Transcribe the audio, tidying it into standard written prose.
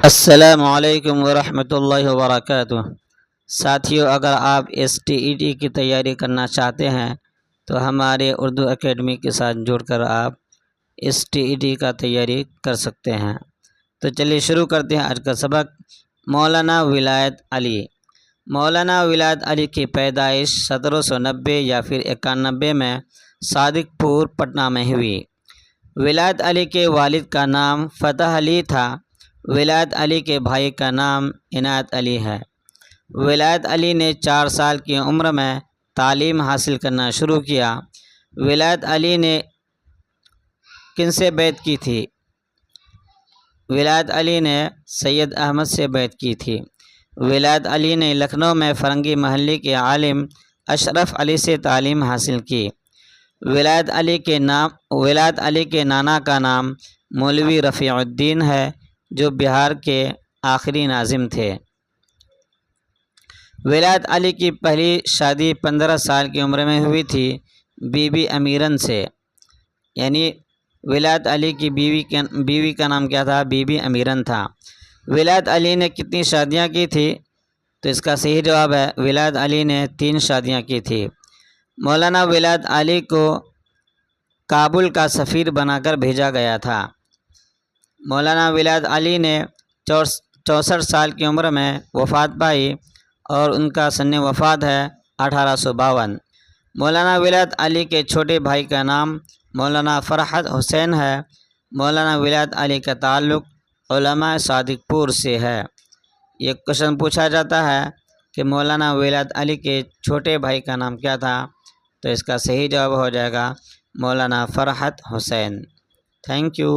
السلام علیکم ورحمۃ اللہ وبرکاتہ۔ ساتھیو، اگر آپ STET کی تیاری کرنا چاہتے ہیں تو ہمارے اردو اکیڈمی کے ساتھ جڑ کر آپ STET کا تیاری کر سکتے ہیں۔ تو چلیے شروع کرتے ہیں آج کا سبق۔ مولانا ولایت علی۔ مولانا ولایت علی کی پیدائش 1790 یا پھر 91 میں صادق پور پٹنہ میں ہوئی۔ ولایت علی کے والد کا نام فتح علی تھا۔ ولایت علی کے بھائی کا نام عنایت علی ہے۔ ولایت علی نے 4 سال کی عمر میں تعلیم حاصل کرنا شروع کیا۔ ولایت علی نے کن سے بیعت کی تھی؟ ولایت علی نے سید احمد سے بیعت کی تھی۔ ولایت علی نے لکھنؤ میں فرنگی محلے کے عالم اشرف علی سے تعلیم حاصل کی۔ ولایت علی کے نانا کا نام مولوی رفیع الدین ہے، جو بہار کے آخری ناظم تھے۔ ولایت علی کی پہلی شادی 15 سال کی عمر میں ہوئی تھی بی بی امیرن سے، یعنی ولایت علی کی بیوی کا نام کیا تھا؟ بی بی امیرن تھا۔ ولایت علی نے کتنی شادیاں کی تھی؟ تو اس کا صحیح جواب ہے ولایت علی نے 3 شادیاں کی تھی۔ مولانا ولایت علی کو کابل کا سفیر بنا کر بھیجا گیا تھا۔ مولانا ولایت علی نے 64 سال کی عمر میں وفات پائی اور ان کا سن وفات ہے 1852۔ مولانا ولایت علی کے چھوٹے بھائی کا نام مولانا فرحت حسین ہے۔ مولانا ولایت علی کا تعلق علماء صادق پور سے ہے۔ یہ کوشچن پوچھا جاتا ہے کہ مولانا ولایت علی کے چھوٹے بھائی کا نام کیا تھا؟ تو اس کا صحیح جواب ہو جائے گا مولانا فرحت حسین۔ Thank you.